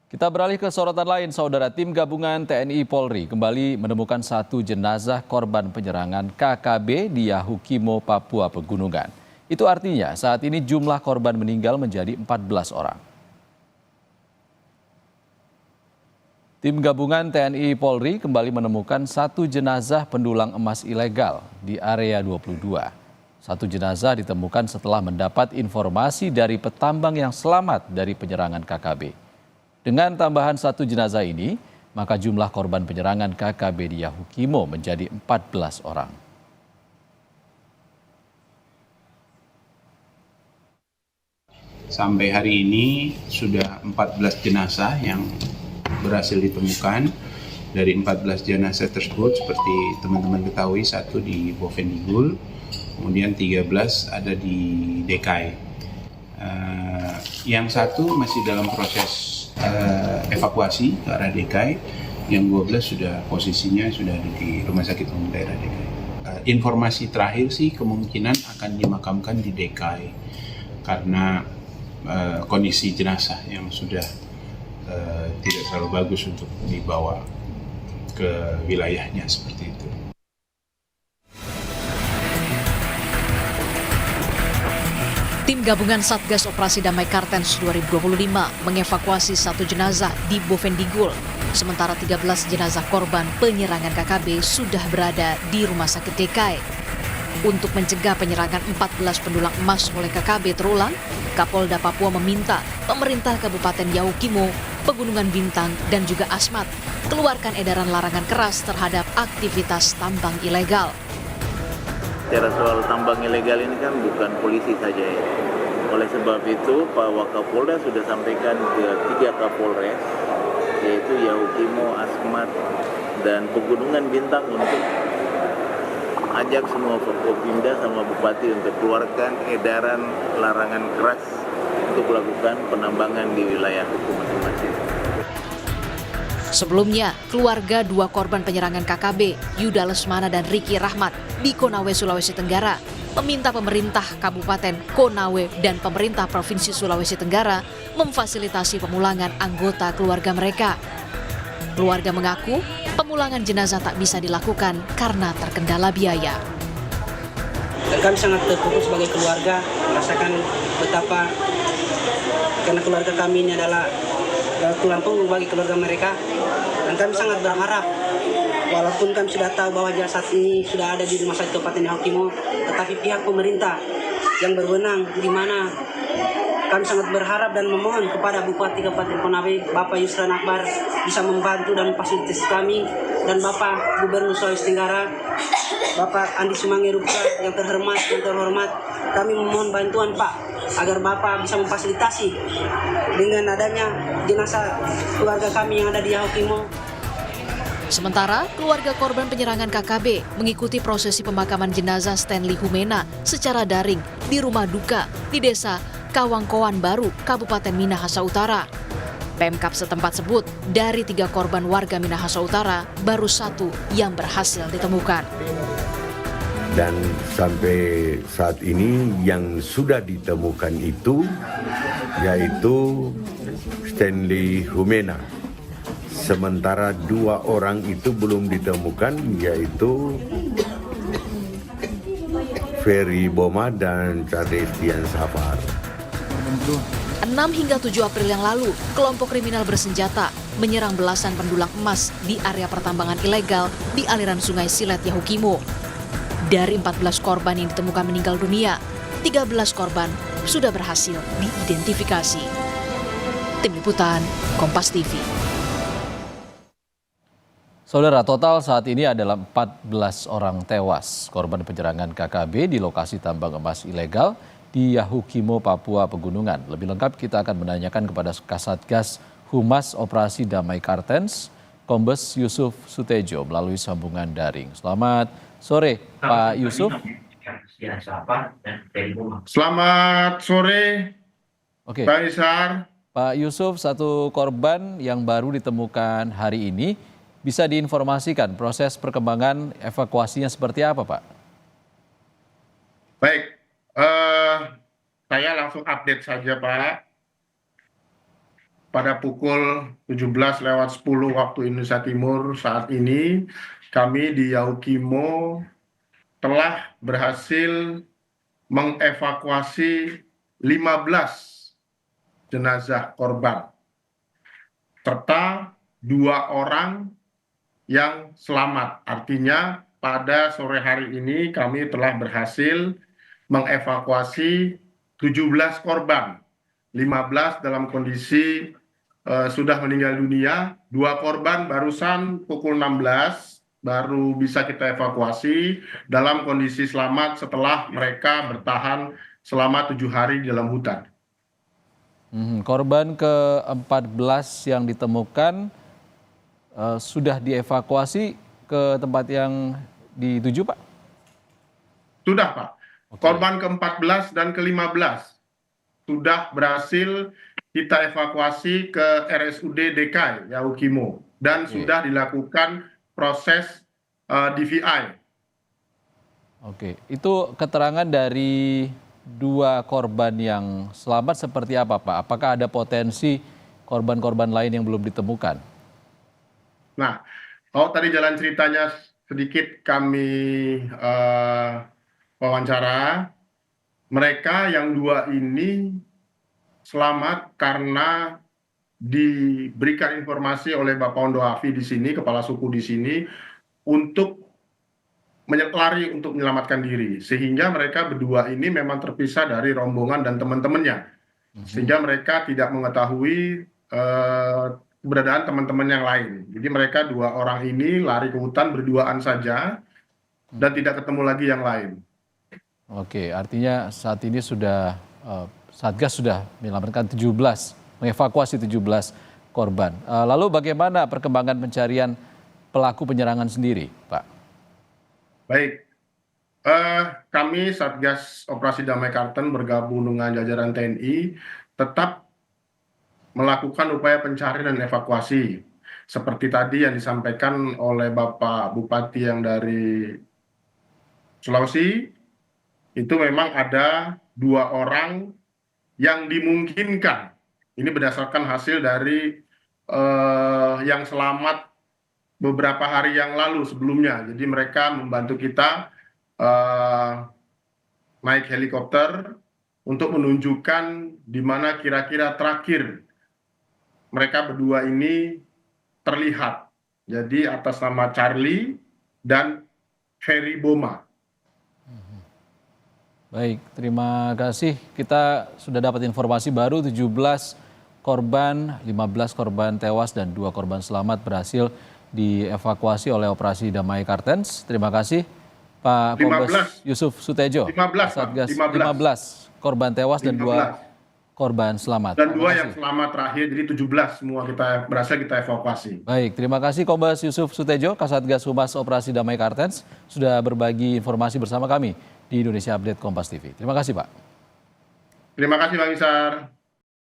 Kita beralih ke sorotan lain, Saudara. Tim gabungan TNI Polri kembali menemukan satu jenazah korban penyerangan KKB di Yahukimo, Papua Pegunungan. Itu artinya saat ini jumlah korban meninggal menjadi 14 orang. Tim gabungan TNI Polri kembali menemukan satu jenazah pendulang emas ilegal di area 22. Satu jenazah ditemukan setelah mendapat informasi dari petambang yang selamat dari penyerangan KKB. Dengan tambahan satu jenazah ini, maka jumlah korban penyerangan KKB di Yahukimo menjadi 14 orang. Sampai hari ini sudah 14 jenazah yang berhasil ditemukan. Dari 14 jenazah tersebut, seperti teman-teman ketahui, satu di Bovendigul, kemudian 13 ada di DKI. Yang satu masih dalam proses evakuasi ke arah DKI, yang 12 sudah posisinya sudah ada di Rumah Sakit Umum Daerah DKI. Informasi terakhir sih kemungkinan akan dimakamkan di DKI karena kondisi jenazah yang sudah tidak terlalu bagus untuk dibawa ke wilayahnya seperti itu. Tim gabungan Satgas Operasi Damai Kartens 2025 mengevakuasi satu jenazah di Bovendigul. Sementara 13 jenazah korban penyerangan KKB sudah berada di Rumah Sakit DKI. Untuk mencegah penyerangan 14 pendulang emas oleh KKB terulang, Kapolda Papua meminta pemerintah Kabupaten Yahukimo, Pegunungan Bintang, dan juga Asmat keluarkan edaran larangan keras terhadap aktivitas tambang ilegal. Bicara soal tambang ilegal ini kan bukan polisi saja ya. Oleh sebab itu Pak Wakapolda sudah sampaikan ke 3 Kapolres, yaitu Yahukimo, Asmat, dan Pegunungan Bintang untuk ajak semua Forkopimda sama Bupati untuk keluarkan edaran larangan keras untuk melakukan penambangan di wilayah hukum masing-masing. Sebelumnya, keluarga 2 korban penyerangan KKB, Yuda Lesmana dan Riki Rahmat di Konawe, Sulawesi Tenggara, meminta pemerintah Kabupaten Konawe dan pemerintah Provinsi Sulawesi Tenggara memfasilitasi pemulangan anggota keluarga mereka. Keluarga mengaku pemulangan jenazah tak bisa dilakukan karena terkendala biaya. Dan kami sangat terpukul sebagai keluarga, merasakan betapa karena keluarga kami ini adalah tulang punggung bagi keluarga mereka. Dan kami sangat berharap, walaupun kami sudah tahu bahwa jasad ini sudah ada di Rumah Sakit Kabupaten Yahukimo, tetapi pihak pemerintah yang berwenang di mana kami sangat berharap dan memohon kepada Bupati Kabupaten Konawe, Bapak Yusran Akbar, bisa membantu dan memfasilitasi kami, dan Bapak Gubernur Sulawesi Tenggara, Bapak Andi Sumange Rupka yang terhormat, kami memohon bantuan Pak, agar Bapak bisa memfasilitasi dengan adanya jenazah keluarga kami yang ada di Yahukimo. Sementara, keluarga korban penyerangan KKB mengikuti prosesi pemakaman jenazah Stanley Humena secara daring di rumah duka di desa Kawangkoan Baru, Kabupaten Minahasa Utara. Pemkab setempat sebut, dari 3 korban warga Minahasa Utara, baru 1 yang berhasil ditemukan. Dan sampai saat ini yang sudah ditemukan itu yaitu Stanley Humena. Sementara 2 orang itu belum ditemukan, yaitu Ferry Boma dan Charlestian Safar. 6 hingga 7 April yang lalu, kelompok kriminal bersenjata menyerang belasan pendulang emas di area pertambangan ilegal di aliran Sungai Silet Yahukimo. Dari 14 korban yang ditemukan meninggal dunia, 13 korban sudah berhasil diidentifikasi. Tim Liputan, Kompas TV. Saudara, total saat ini adalah 14 orang tewas korban penyerangan KKB di lokasi tambang emas ilegal di Yahukimo, Papua Pegunungan. Lebih lengkap kita akan menanyakan kepada Kasatgas Humas Operasi Damai Kartens, Kombes Yusuf Sutejo melalui sambungan daring. Selamat sore, Pak Yusuf. Selamat sore, Oke. Pak Isar. Pak Yusuf, satu korban yang baru ditemukan hari ini, bisa diinformasikan proses perkembangan evakuasinya seperti apa, Pak? Baik, saya langsung update saja, Pak. pada pukul 17:10 waktu Indonesia Timur saat ini kami di Yaukimo telah berhasil mengevakuasi 15 jenazah korban serta 2 orang yang selamat. Artinya pada sore hari ini kami telah berhasil mengevakuasi 17 korban. 15 dalam kondisi sudah meninggal dunia, 2 korban barusan pukul 16 baru bisa kita evakuasi dalam kondisi selamat setelah mereka bertahan selama 7 hari di dalam hutan. Korban ke-14 yang ditemukan sudah dievakuasi ke tempat yang dituju, Pak? Sudah, Pak. Oke. Korban ke-14 dan ke-15 sudah berhasil kita evakuasi ke RSUD DKI Yaukimo dan sudah dilakukan proses DVI. Oke, itu keterangan dari 2 korban yang selamat seperti apa, Pak? Apakah ada potensi korban-korban lain yang belum ditemukan? Nah, tadi jalan ceritanya sedikit kami wawancara. Mereka yang 2 ini selamat karena diberikan informasi oleh Bapak Ondo Afi di sini, kepala suku di sini, untuk lari untuk menyelamatkan diri. Sehingga mereka berdua ini memang terpisah dari rombongan dan teman-temannya. Sehingga mereka tidak mengetahui keberadaan teman-teman yang lain. Jadi mereka 2 orang ini lari ke hutan berduaan saja dan tidak ketemu lagi yang lain. Oke, artinya saat ini sudah Satgas sudah menyelamatkan 17, mengevakuasi 17 korban. Lalu bagaimana perkembangan pencarian pelaku penyerangan sendiri, Pak? Baik, kami Satgas Operasi Damai Karten bergabung dengan jajaran TNI tetap melakukan upaya pencarian dan evakuasi. Seperti tadi yang disampaikan oleh Bapak Bupati yang dari Sulawesi, itu memang ada 2 orang yang dimungkinkan. Ini berdasarkan hasil dari yang selamat beberapa hari yang lalu sebelumnya. Jadi mereka membantu kita naik helikopter untuk menunjukkan di mana kira-kira terakhir mereka berdua ini terlihat. Jadi atas nama Charlie dan Ferry Boma. Baik, terima kasih. Kita sudah dapat informasi baru 17 korban, 15 korban tewas dan 2 korban selamat berhasil dievakuasi oleh Operasi Damai Kartens. Terima kasih Pak Kombes Yusuf Sutejo. 15, Satgas, 15 korban tewas dan 2 korban selamat. Dan 2 yang selamat terakhir, jadi 17 semua kita berhasil kita evakuasi. Baik, terima kasih Kombes Yusuf Sutejo, Kasatgas Humas Operasi Damai Kartens sudah berbagi informasi bersama kami di Indonesia Update Kompas TV. Terima kasih, Pak. Terima kasih, Bang Isar.